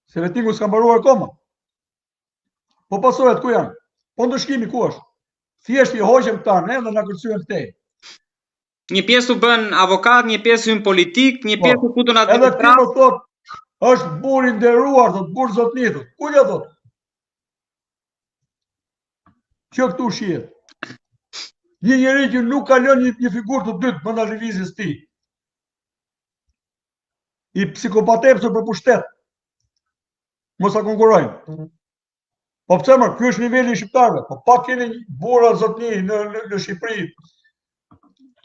Se vetingu s'ka mbaruar akoma. Po pasojat ku janë? Po ndëshkimi ku është? Thjesht i hoqëm këta ne dhe na kërcyen këtej. Një pjesë u bën avokat, një pjesë hyn politik, një pjesë u futun Edhe administrat. këtu thot, është burr i nderuar, thot burr zotnit. Ku ja thot? Që këtu shihet. Një njeri që nuk ka lënë një figurë të dytë brenda lëvizjes tij. I psikopatepsur për pushtet. Mos ta konkurrojnë. Po pse më, ky është niveli i shqiptarëve. Po pak keni burra zotni në Shqipëri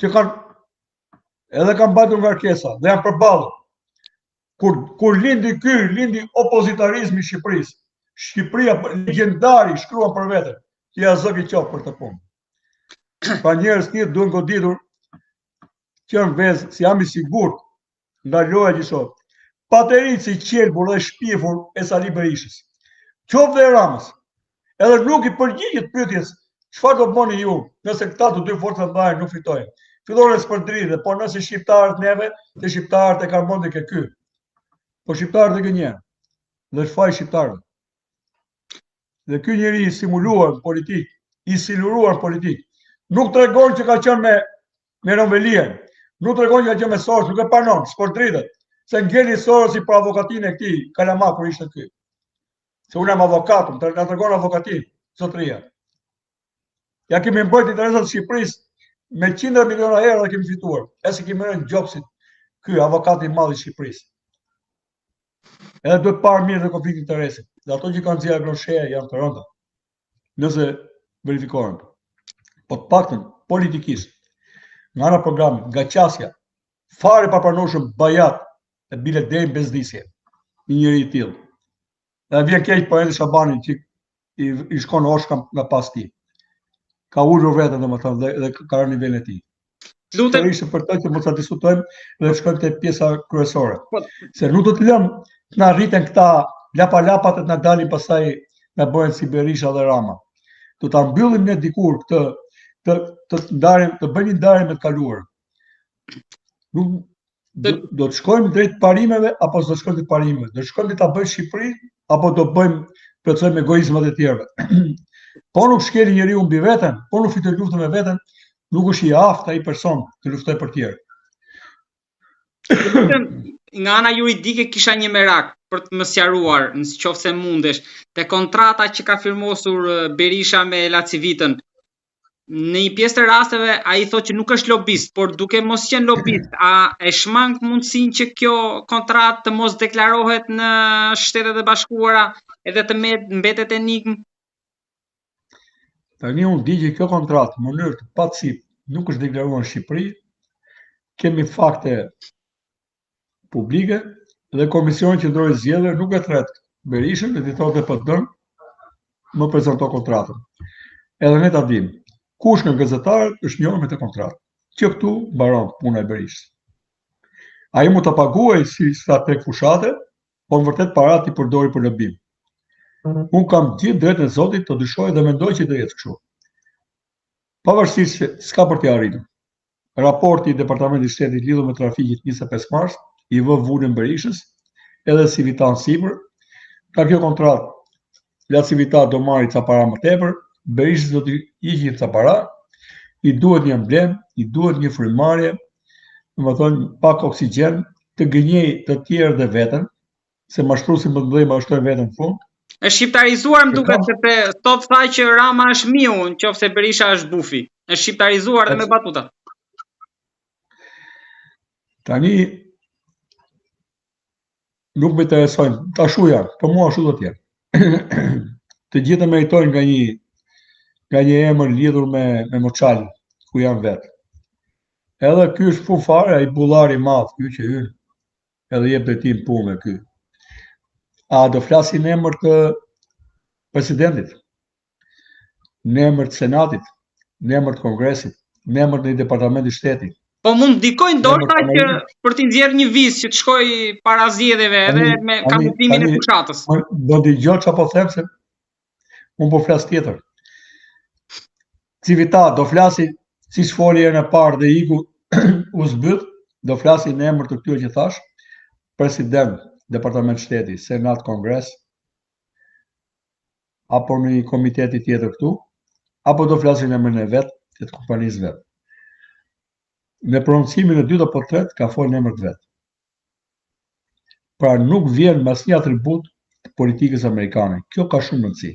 që kanë mbajtur ngarkesa dhe janë përballur. Kur lindi ky, lindi opozitarizmi i Shqipërisë. Shqipëria legjendari shkruan për veten. Që ja zëvi qoftë për të punë. Pra njerëz tjerë duhen goditur që në vezë, si jam i sigurt nga loja që sot. Paterici qelbur dhe shpifur e Sali Berishës. Qoftë dhe Ramës. Edhe nuk i përgjigjet pyetjes çfarë do bëni ju nëse këta të dy forcat mbajnë nuk fitojnë. Fillon spërdridhe, po nëse shqiptarët neve, te shqiptarët e Karbon dhe ke ky. Po shqiptarët e gënjen. Dhe shfaq shqiptarët. Dhe ky njeri i simuluar politik, i siluruar politik, nuk tregon që ka qenë me Romelien, nuk tregon që ka qenë me Soros, nuk e panon, spërdridhet. Se ngeli Sorosi për avokatinë e këtij, Kalamak kur ishte ky. Se unë jam avokat, më tregon avokatin, zotëria. Ja kemi mbrojt interesat Shqipërisë me 100 miliona euro dhe kemi fituar. E se kemi rënë gjopsit ky avokati i madh i Shqipërisë. Edhe duhet parë mirë dhe konflikt interesi. Dhe ato që kanë zgjuar Grosheja janë të rënda. Nëse verifikohen. Po të paktën politikisht, nga ana programit, nga qasja, fare pa pranueshëm Bajat e bile deri në bezdisje. Një njeri i tillë. Dhe vjen keq për Edi Shabanin që i shkon oshka nga pas tij. Ka ulur veten domethënë dhe ka rënë nivelin e tij. Lutem ishte për të që mos ta diskutojmë dhe shkojmë te pjesa kryesore. Se nuk do të lëm të na rriten këta lapa-lapat të na dalin pastaj na bëhen si Berisha dhe Rama. Do ta mbyllim ne dikur këtë të ndarim, të bëjmë ndarje me të kaluarën. Nuk do të shkojmë drejt parimeve apo s'do shkojmë drejt parimeve? Do shkojmë ta bëjmë Shqipëri apo do plotësojmë egoizmat e tjerëve? Po nuk shkeli njeriu mbi veten, po nuk fitoj luftën me veten, nuk është i aftë ai person të luftoj për tjerë. Nga ana juridike kisha një merak për të më sqaruar, nëse mundesh, te kontrata që ka firmosur Berisha me Lacivitën. Në një pjesë të rasteve ai thotë që nuk është lobist, por duke mos qenë lobist, a e shmang mundësinë që kjo kontratë të mos deklarohet në Shtetet e Bashkuara edhe të mbetet enigmë? Tani unë di që kjo kontratë në mënyrë të pacip nuk është deklaruar në Shqipëri. Kemi fakte publike dhe Komisioni Qendror i Zgjedhjeve nuk e tret Berishën, dhe i thotë PD-n më prezanto kontratën. Edhe ne ta dimë. Kush nga gazetarët është njohur me të kontratë. Që këtu mbaron puna e Berishës. Ai mund ta paguaj si strateg fushate, por në vërtet parat i përdori për lobim. Unë kam gjithë drejtën e Zotit të dyshoj dhe mendoj që do jetë kështu. Pavarësisht se s'ka për t'i arritur. Raporti i Departamentit Shtetit lidhur me trafikin 25 mars i vë vullën Berishës, edhe Civitan sipër. Ka kjo kontratë, la Civitan do marrë ca para më tepër, Berishës do t'i hiqi ca para, i duhet një emblem, i duhet një frymarrje, domethënë pak oksigjen, të gënjej të tjerë dhe veten, se mashtruesit më të mëdhenj mashtrojnë veten në fund. Është shqiptarizuar më duket sepse sot tha që Rama është miu, nëse Berisha është bufi. Është shqiptarizuar dhe me batuta. Tani nuk më interesojnë, tashu janë, për mua ashtu do të jenë. Të gjithë meritojnë nga një emër lidhur me Moçalin, ku janë vetë. Edhe ky është fund fare, ai bullari i madh, ky që hyn, edhe jep drejtim punë ky. A do flasin në emër të presidentit, në emër të senatit, në emër të kongresit, në emër të një departamenti shteti? Po mund ndikojnë ndoshta që për t'i nxjerrë një vizë që të shkojë para zgjedhjeve edhe me kandidimin e fushatës. Do dëgjoj çfarë them se unë po flas tjetër. Civita do flasi siç foli herën e parë dhe iku u zbyt, do flasi në emër të këtyre që thash, president, Departament Shteti, Senat, Kongres, apo në një komiteti tjetër këtu, apo do flasin në emrin e vet, të kompanisë vet. Në prononcimin e dytë apo tretë ka folë në emër të vet. Pra nuk vjen mas një atribut të politikës amerikane. Kjo ka shumë rëndësi.